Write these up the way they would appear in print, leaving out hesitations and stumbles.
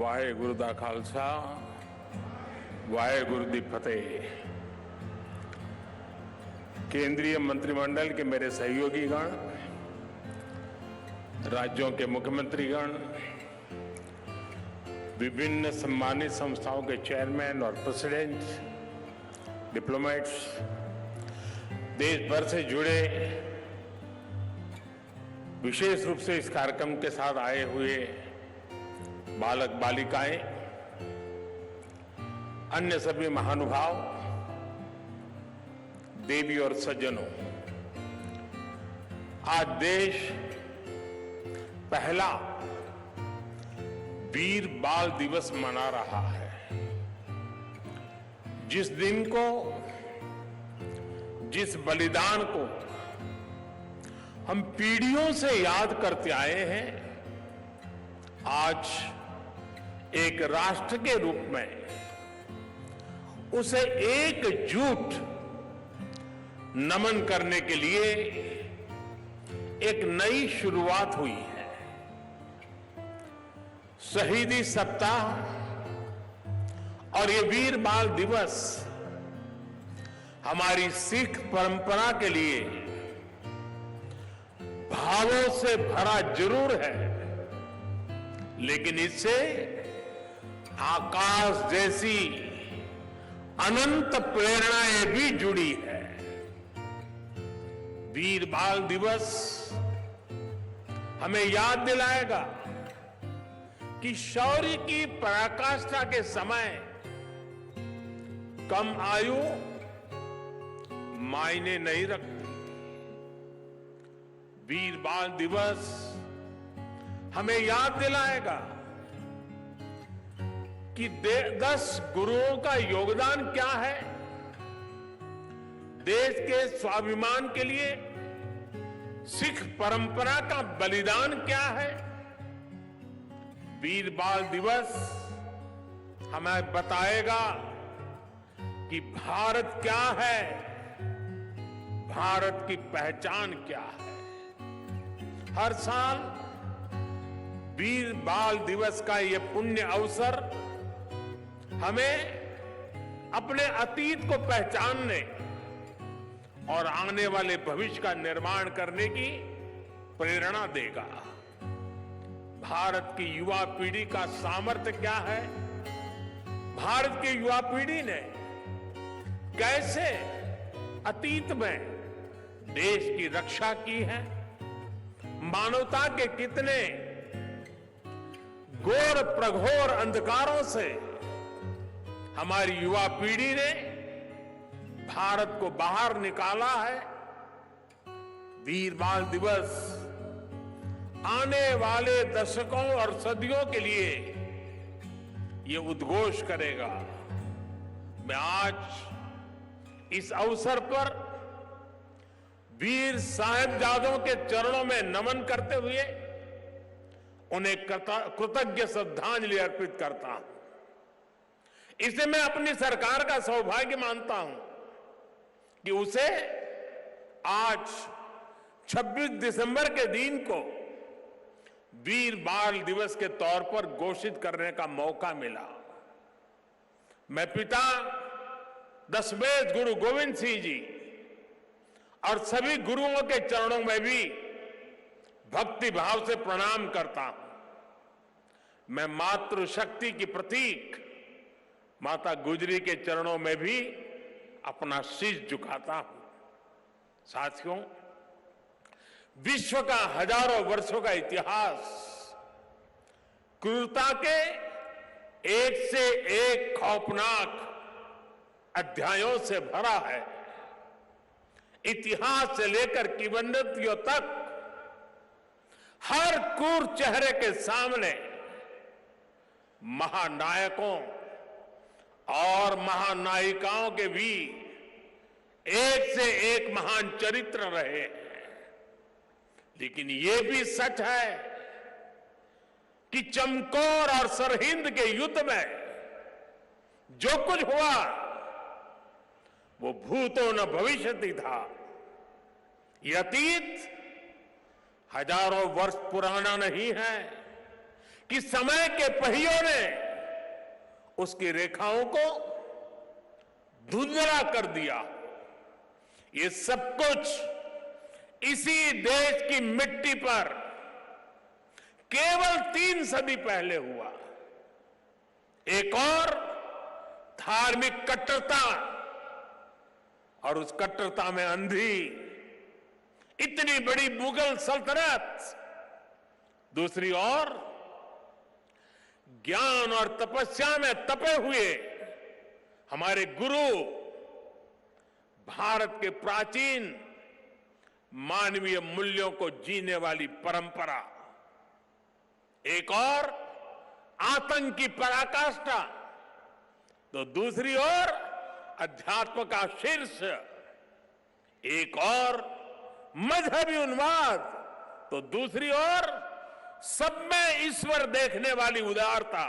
वाहेगुरु दा खालसा वाहेगुरु दी फतेह। केंद्रीय मंत्रिमंडल के मेरे सहयोगीगण, राज्यों के मुख्यमंत्रीगण, विभिन्न सम्मानित संस्थाओं के चेयरमैन और प्रेसिडेंट, डिप्लोमेट्स, देश भर से जुड़े विशेष रूप से इस कार्यक्रम के साथ आए हुए बालक बालिकाएं, अन्य सभी महानुभाव, देवी और सज्जनों, आज देश पहला वीर बाल दिवस मना रहा है। जिस दिन को, जिस बलिदान को हम पीढ़ियों से याद करते आए हैं, आज एक राष्ट्र के रूप में उसे एकजुट नमन करने के लिए एक नई शुरुआत हुई है। शहीदी सप्ताह और ये वीर बाल दिवस हमारी सिख परंपरा के लिए भावों से भरा जरूर है, लेकिन इससे आकाश जैसी अनंत प्रेरणाएं भी जुड़ी है। वीर बाल दिवस हमें याद दिलाएगा कि शौर्य की पराकाष्ठा के समय कम आयु मायने नहीं रखती। वीर बाल दिवस हमें याद दिलाएगा कि 10 गुरुओं का योगदान क्या है, देश के स्वाभिमान के लिए सिख परंपरा का बलिदान क्या है। वीर बाल दिवस हमें बताएगा कि भारत क्या है, भारत की पहचान क्या है। हर साल वीर बाल दिवस का यह पुण्य अवसर हमें अपने अतीत को पहचानने और आने वाले भविष्य का निर्माण करने की प्रेरणा देगा। भारत की युवा पीढ़ी का सामर्थ्य क्या है, भारत की युवा पीढ़ी ने कैसे अतीत में देश की रक्षा की है, मानवता के कितने घोर प्रघोर अंधकारों से हमारी युवा पीढ़ी ने भारत को बाहर निकाला है। वीर बाल दिवस आने वाले दशकों और सदियों के लिए ये उद्घोष करेगा। मैं आज इस अवसर पर वीर साहिबजादों के चरणों में नमन करते हुए उन्हें कृतज्ञ श्रद्धांजलि अर्पित करता हूं। इसे मैं अपनी सरकार का सौभाग्य मानता हूं कि उसे आज 26 दिसंबर के दिन को वीर बाल दिवस के तौर पर घोषित करने का मौका मिला। मैं पिता दशमेश गुरु गोविंद सिंह जी और सभी गुरुओं के चरणों में भी भक्ति भाव से प्रणाम करता हूं। मैं मातृशक्ति की प्रतीक माता गुजरी के चरणों में भी अपना शीश झुकाता हूं। साथियों, विश्व का हजारों वर्षों का इतिहास क्रूरता के एक से एक खौफनाक अध्यायों से भरा है। इतिहास से लेकर किंवदंतियों तक हर क्रूर चेहरे के सामने महानायकों और महानायिकाओं के भी एक से एक महान चरित्र रहे हैं। लेकिन यह भी सच है कि चमकौर और सरहिंद के युद्ध में जो कुछ हुआ वो भूतो न भविष्यति था। यह अतीत हजारों वर्ष पुराना नहीं है, कि समय के पहियों ने उसकी रेखाओं को धुंधला कर दिया। ये सब कुछ इसी देश की मिट्टी पर केवल 3 सदी पहले हुआ। एक और धार्मिक कट्टरता, और उस कट्टरता में अंधी इतनी बड़ी मुगल सल्तनत, दूसरी ओर ज्ञान और तपस्या में तपे हुए हमारे गुरु, भारत के प्राचीन मानवीय मूल्यों को जीने वाली परंपरा, एक और आतंक की पराकाष्ठा, तो दूसरी ओर अध्यात्म का शीर्ष, एक और मजहबी उन्माद, तो दूसरी ओर सब में ईश्वर देखने वाली उदारता,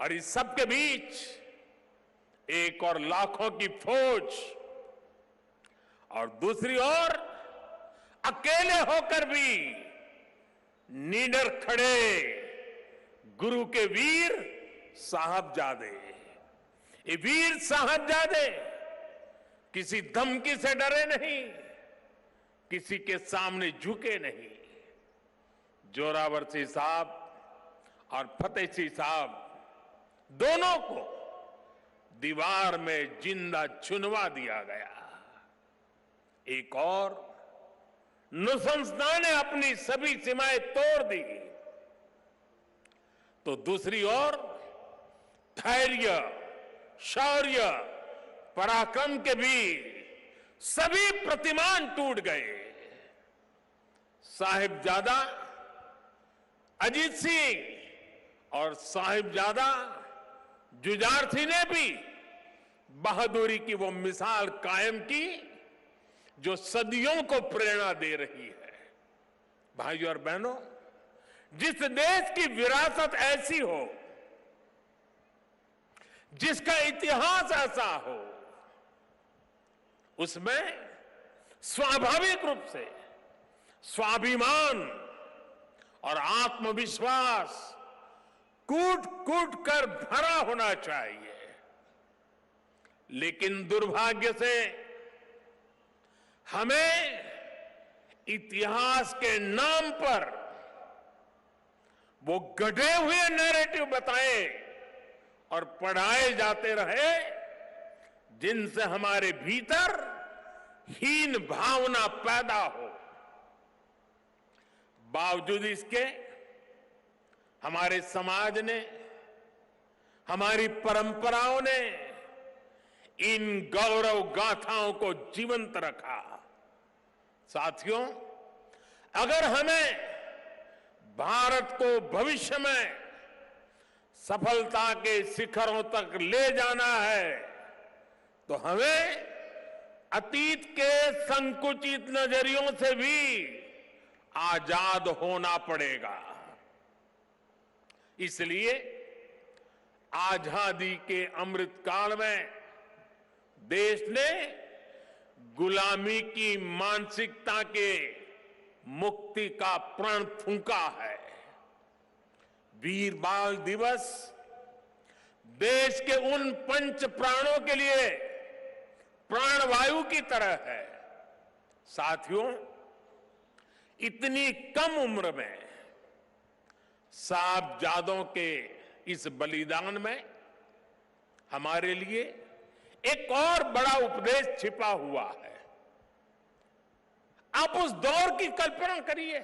और इस सब के बीच एक और लाखों की फौज, और दूसरी ओर अकेले होकर भी निडर खड़े गुरु के वीर साहबजादे। ये वीर साहबजादे किसी धमकी से डरे नहीं, किसी के सामने झुके नहीं। जोरावर सिंह साहब और फतेह सिंह साहब दोनों को दीवार में जिंदा चुनवा दिया गया। एक और नृशंसता ने अपनी सभी सीमाएं तोड़ दी, तो दूसरी ओर धैर्य, शौर्य, पराक्रम के भी सभी प्रतिमान टूट गए। साहिबजादा अजीत सिंह और साहिबजादा जुझार सिंह ने भी बहादुरी की वो मिसाल कायम की जो सदियों को प्रेरणा दे रही है। भाइयों और बहनों, जिस देश की विरासत ऐसी हो, जिसका इतिहास ऐसा हो, उसमें स्वाभाविक रूप से स्वाभिमान और आत्मविश्वास कूट कूट कर भरा होना चाहिए। लेकिन दुर्भाग्य से हमें इतिहास के नाम पर वो गढ़े हुए नैरेटिव बताए और पढ़ाए जाते रहे, जिनसे हमारे भीतर हीन भावना पैदा हो। बावजूद इसके हमारे समाज ने, हमारी परंपराओं ने इन गौरव गाथाओं को जीवंत रखा। साथियों, अगर हमें भारत को भविष्य में सफलता के शिखरों तक ले जाना है, तो हमें अतीत के संकुचित नजरियों से भी आजाद होना पड़ेगा। इसलिए आजादी के अमृतकाल में देश ने गुलामी की मानसिकता के मुक्ति का प्रण फूंका है। वीर बाल दिवस देश के उन पंच प्राणों के लिए प्राणवायु की तरह है। साथियों, इतनी कम उम्र में साहबजादों के इस बलिदान में हमारे लिए एक और बड़ा उपदेश छिपा हुआ है। आप उस दौर की कल्पना करिए,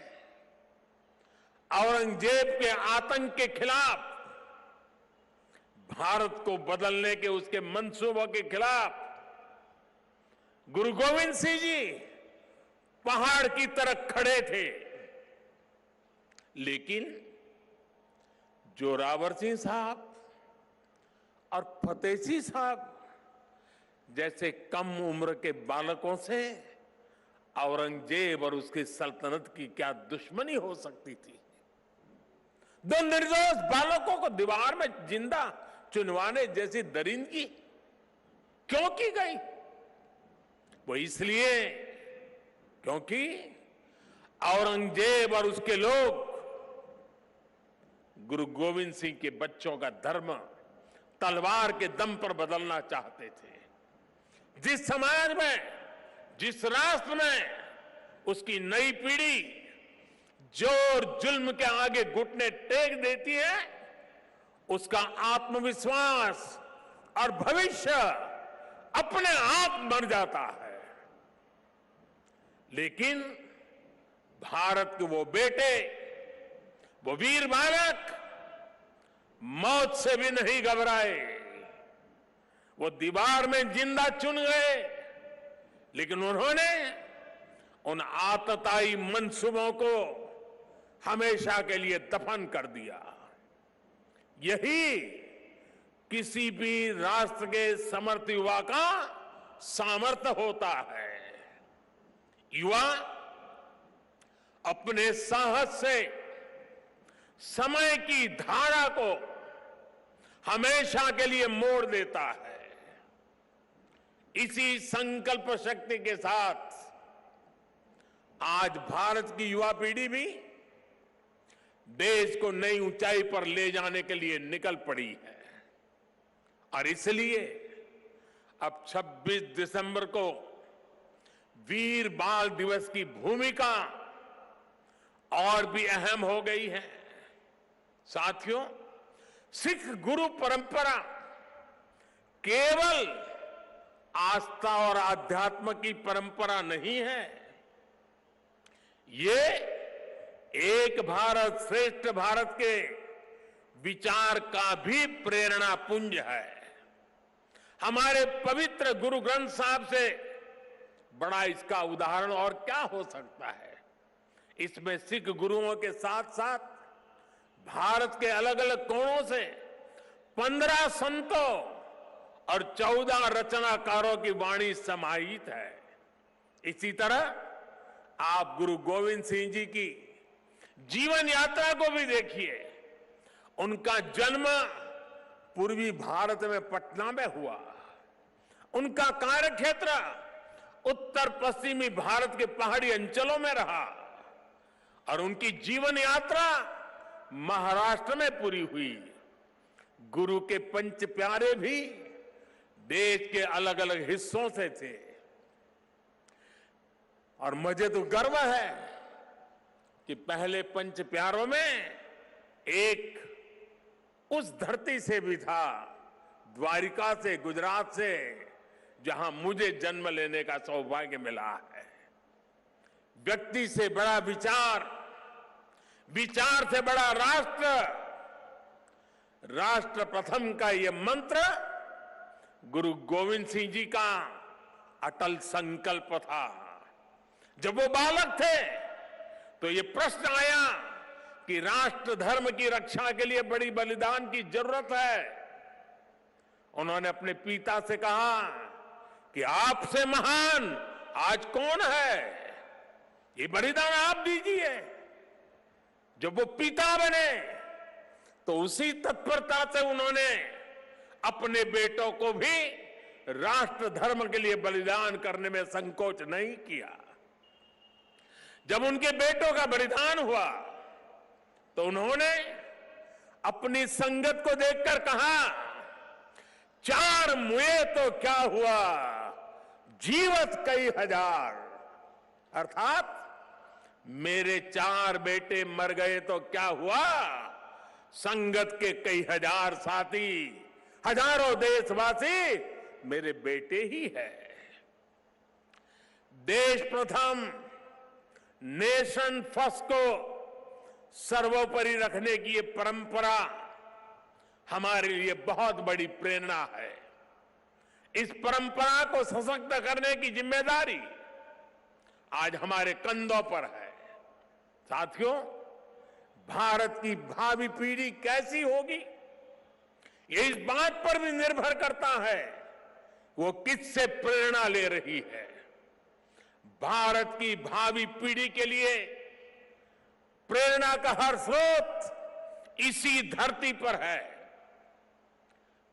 औरंगजेब के आतंक के खिलाफ, भारत को बदलने के उसके मंसूबों के खिलाफ गुरु गोविंद सिंह जी पहाड़ की तरह खड़े थे। लेकिन जोरावर सिंह साहब और फतेह सिंह साहब जैसे कम उम्र के बालकों से औरंगजेब और उसकी सल्तनत की क्या दुश्मनी हो सकती थी। दो निर्दोष बालकों को दीवार में जिंदा चुनवाने जैसी दरिंदगी क्यों की गई? वो इसलिए क्योंकि औरंगजेब और उसके लोग गुरु गोविंद सिंह के बच्चों का धर्म तलवार के दम पर बदलना चाहते थे। जिस समाज में, जिस राष्ट्र में उसकी नई पीढ़ी जोर जुल्म के आगे घुटने टेक देती है, उसका आत्मविश्वास और भविष्य अपने आप बन जाता है। लेकिन भारत के वो बेटे, वो वीर बालक मौत से भी नहीं घबराए। वो दीवार में जिंदा चुन गए, लेकिन उन्होंने उन आतताई मंसूबों को हमेशा के लिए दफन कर दिया। यही किसी भी राष्ट्र के समर्थ युवा का सामर्थ्य होता है। युवा अपने साहस से समय की धारा को हमेशा के लिए मोड़ देता है। इसी संकल्प शक्ति के साथ आज भारत की युवा पीढ़ी भी देश को नई ऊंचाई पर ले जाने के लिए निकल पड़ी है। और इसलिए अब 26 दिसंबर को वीर बाल दिवस की भूमिका और भी अहम हो गई है। साथियों, सिख गुरु परंपरा केवल आस्था और आध्यात्म की परंपरा नहीं है, ये एक भारत श्रेष्ठ भारत के विचार का भी प्रेरणा पुंज है। हमारे पवित्र गुरु ग्रंथ साहब से बड़ा इसका उदाहरण और क्या हो सकता है। इसमें सिख गुरुओं के साथ साथ भारत के अलग अलग कोणों से 15 संतों और 14 रचनाकारों की वाणी समाहित है। इसी तरह आप गुरु गोविंद सिंह जी की जीवन यात्रा को भी देखिए। उनका जन्म पूर्वी भारत में पटना में हुआ। उनका कार्यक्षेत्र उत्तर पश्चिमी भारत के पहाड़ी अंचलों में रहा और उनकी जीवन यात्रा महाराष्ट्र में पूरी हुई। गुरु के पंच प्यारे भी देश के अलग अलग हिस्सों से थे। और मुझे तो गर्व है कि पहले पंच प्यारों में एक उस धरती से भी था, द्वारिका से, गुजरात से, जहां मुझे जन्म लेने का सौभाग्य मिला है। व्यक्ति से बड़ा विचार, विचार से बड़ा राष्ट्र, राष्ट्र प्रथम का ये मंत्र गुरु गोविंद सिंह जी का अटल संकल्प था। जब वो बालक थे तो ये प्रश्न आया कि राष्ट्र धर्म की रक्षा के लिए बड़ी बलिदान की जरूरत है। उन्होंने अपने पिता से कहा कि आपसे महान आज कौन है, ये बलिदान आप दीजिए। जब वो पिता बने तो उसी तत्परता से उन्होंने अपने बेटों को भी राष्ट्र धर्म के लिए बलिदान करने में संकोच नहीं किया। जब उनके बेटों का बलिदान हुआ तो उन्होंने अपनी संगत को देखकर कहा, 4 मुए तो क्या हुआ, जीवत कई हजार। अर्थात मेरे 4 बेटे मर गए तो क्या हुआ, संगत के कई हजार साथी, हजारों देशवासी मेरे बेटे ही है। देश प्रथम, नेशन फर्स्ट को सर्वोपरि रखने की ये परंपरा हमारे लिए बहुत बड़ी प्रेरणा है। इस परंपरा को सशक्त करने की जिम्मेदारी आज हमारे कंधों पर है। साथियों, भारत की भावी पीढ़ी कैसी होगी, ये इस बात पर भी निर्भर करता है वो किससे प्रेरणा ले रही है। भारत की भावी पीढ़ी के लिए प्रेरणा का हर स्रोत इसी धरती पर है।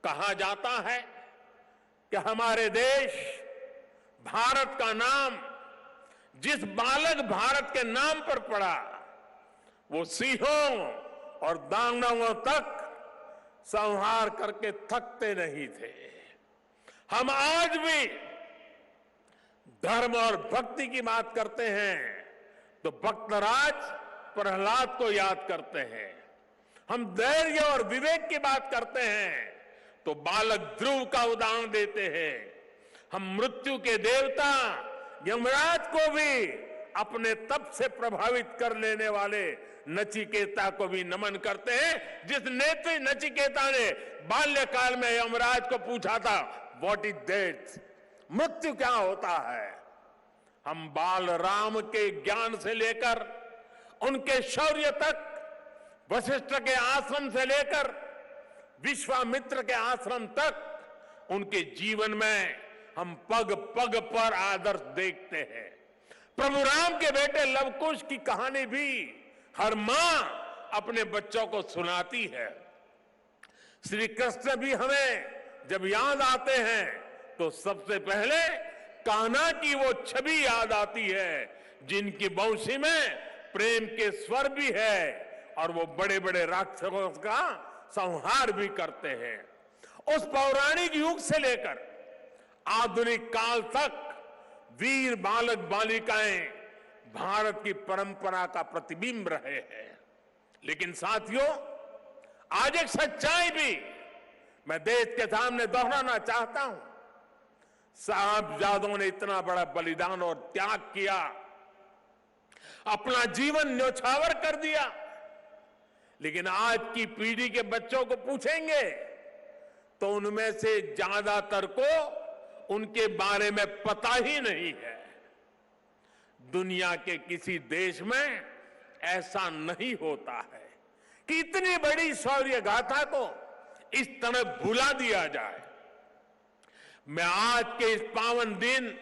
कहा जाता है कि हमारे देश भारत का नाम जिस बालक भारत के नाम पर पड़ा, वो सिंहों, और दानवों तक संहार करके थकते नहीं थे। हम आज भी धर्म और भक्ति की बात करते हैं तो भक्तराज प्रहलाद को याद करते हैं। हम धैर्य और विवेक की बात करते हैं तो बालक ध्रुव का उदाहरण देते हैं। हम मृत्यु के देवता यमराज को भी अपने तप से प्रभावित कर लेने वाले नचिकेता को भी नमन करते हैं, जिस नेत्री नचिकेता ने बाल्यकाल में यमराज को पूछा था, व्हाट इज डेथ, मृत्यु क्या होता है। हम बाल राम के ज्ञान से लेकर उनके शौर्य तक, वशिष्ठ के आश्रम से लेकर विश्वामित्र के आश्रम तक, उनके जीवन में हम पग पग पर आदर्श देखते हैं। प्रभु राम के बेटे लवकुश की कहानी भी हर मां अपने बच्चों को सुनाती है। श्री कृष्ण भी हमें जब याद आते हैं तो सबसे पहले कान्हा की वो छवि याद आती है, जिनकी बंशी में प्रेम के स्वर भी है और वो बड़े बड़े राक्षसों का संहार भी करते हैं। उस पौराणिक युग से लेकर आधुनिक काल तक वीर बालक बालिकाएं भारत की परंपरा का प्रतिबिंब रहे हैं। लेकिन साथियों, आज एक सच्चाई भी मैं देश के सामने दोहराना चाहता हूं। साहबजादों ने इतना बड़ा बलिदान और त्याग किया, अपना जीवन न्योछावर कर दिया, लेकिन आज की पीढ़ी के बच्चों को पूछेंगे तो उनमें से ज्यादातर को उनके बारे में पता ही नहीं है। दुनिया के किसी देश में ऐसा नहीं होता है कि इतनी बड़ी शौर्य गाथा को इस तरह भुला दिया जाए। मैं आज के इस पावन दिन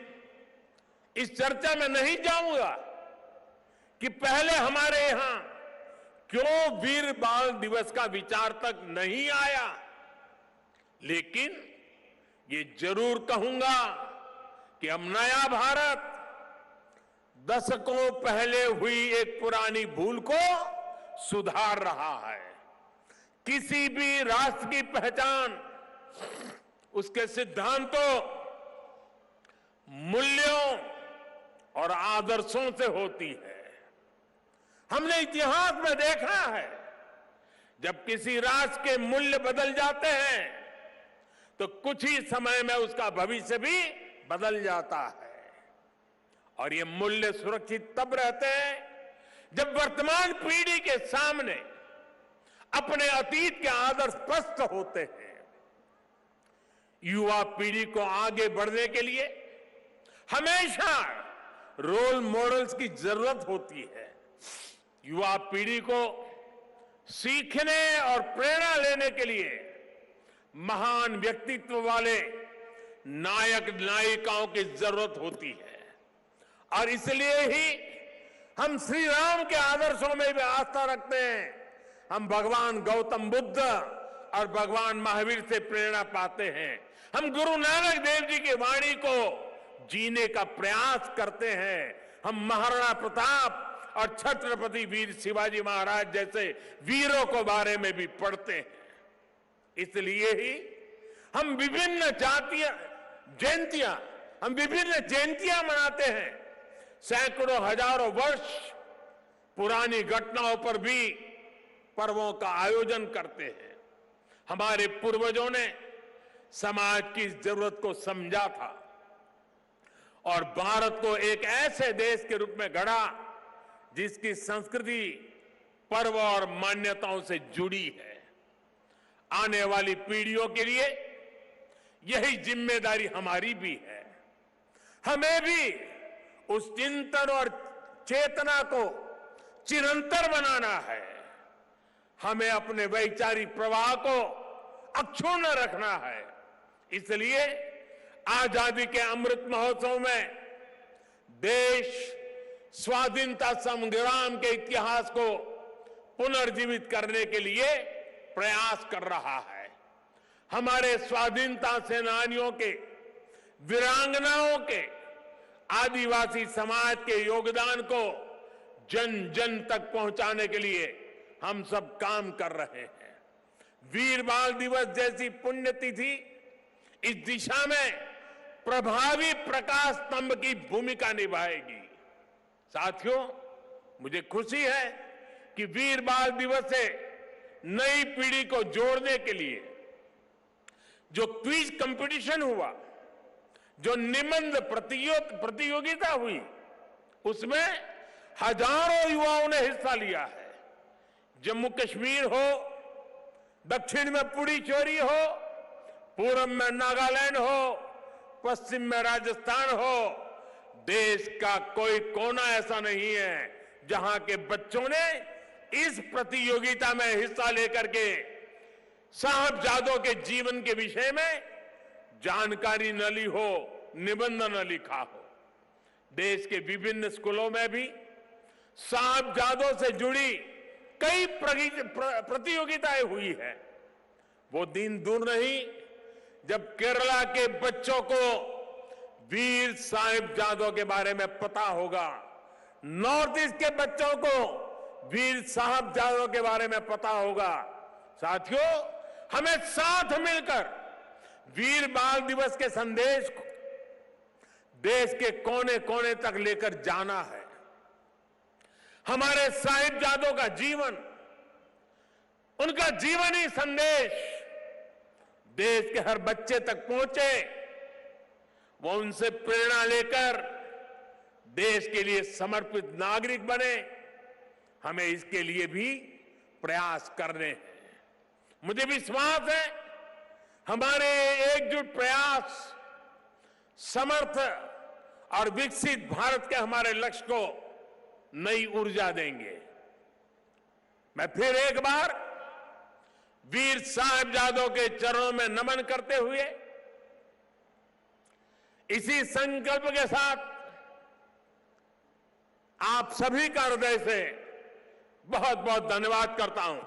इस चर्चा में नहीं जाऊंगा कि पहले हमारे यहां क्यों वीर बाल दिवस का विचार तक नहीं आया, लेकिन ये जरूर कहूंगा कि अब नया भारत दशकों पहले हुई एक पुरानी भूल को सुधार रहा है। किसी भी राष्ट्र की पहचान उसके सिद्धांतों, मूल्यों और आदर्शों से होती है। हमने इतिहास में देखा है, जब किसी राष्ट्र के मूल्य बदल जाते हैं तो कुछ ही समय में उसका भविष्य भी बदल जाता है। और ये मूल्य सुरक्षित तब रहते हैं जब वर्तमान पीढ़ी के सामने अपने अतीत के आदर्श स्पष्ट होते हैं। युवा पीढ़ी को आगे बढ़ने के लिए हमेशा रोल मॉडल्स की जरूरत होती है। युवा पीढ़ी को सीखने और प्रेरणा लेने के लिए महान व्यक्तित्व वाले नायक नायिकाओं की जरूरत होती है। और इसलिए ही हम श्री राम के आदर्शों में भी आस्था रखते हैं। हम भगवान गौतम बुद्ध और भगवान महावीर से प्रेरणा पाते हैं। हम गुरु नानक देव जी की वाणी को जीने का प्रयास करते हैं। हम महाराणा प्रताप और छत्रपति वीर शिवाजी महाराज जैसे वीरों को बारे में भी पढ़ते हैं। इसलिए ही हम विभिन्न जयंतियां मनाते हैं। सैकड़ों हजारों वर्ष पुरानी घटनाओं पर भी पर्वों का आयोजन करते हैं। हमारे पूर्वजों ने समाज की जरूरत को समझा था और भारत को एक ऐसे देश के रूप में गढ़ा जिसकी संस्कृति पर्व और मान्यताओं से जुड़ी है। आने वाली पीढ़ियों के लिए यही जिम्मेदारी हमारी भी है। हमें भी उस चिंतन और चेतना को चिरंतर बनाना है। हमें अपने वैचारिक प्रवाह को अक्षुण्ण रखना है। इसलिए आजादी के अमृत महोत्सव में देश स्वाधीनता संग्राम के इतिहास को पुनर्जीवित करने के लिए प्रयास कर रहा है। हमारे स्वाधीनता सेनानियों के, वीरांगनाओं के, आदिवासी समाज के योगदान को जन जन तक पहुंचाने के लिए हम सब काम कर रहे हैं। वीर बाल दिवस जैसी पुण्यतिथि इस दिशा में प्रभावी प्रकाश स्तंभ की भूमिका निभाएगी। साथियों, मुझे खुशी है कि वीर बाल दिवस से नई पीढ़ी को जोड़ने के लिए जो क्विज कंपटीशन हुआ, जो निबंध प्रतियोगिता हुई, उसमें हजारों युवाओं ने हिस्सा लिया है। जम्मू कश्मीर हो, दक्षिण में पुडुचेरी हो, पूर्व में नागालैंड हो, पश्चिम में राजस्थान हो, देश का कोई कोना ऐसा नहीं है जहां के बच्चों ने इस प्रतियोगिता में हिस्सा लेकर के साहबजादों के जीवन के विषय में जानकारी न ली हो, निबंध न लिखा हो। देश के विभिन्न स्कूलों में भी साहबजादों से जुड़ी कई प्रतियोगिताएं हुई है। वो दिन दूर नहीं जब केरला के बच्चों को वीर साहिबजादों के बारे में पता होगा, नॉर्थ ईस्ट के बच्चों को वीर साहिबजादों के बारे में पता होगा। साथियों, हमें साथ मिलकर वीर बाल दिवस के संदेश को देश के कोने कोने तक लेकर जाना है। हमारे साहिबजादों का जीवन, उनका जीवनी संदेश देश के हर बच्चे तक पहुंचे, वो उनसे प्रेरणा लेकर देश के लिए समर्पित नागरिक बने। हमें इसके लिए भी प्रयास करने हैं। मुझे विश्वास है हमारे एकजुट प्रयास समर्थ और विकसित भारत के हमारे लक्ष्य को नई ऊर्जा देंगे। मैं फिर एक बार वीर साहिबजादों के चरणों में नमन करते हुए इसी संकल्प के साथ आप सभी का हृदय से बहुत बहुत धन्यवाद करता हूं।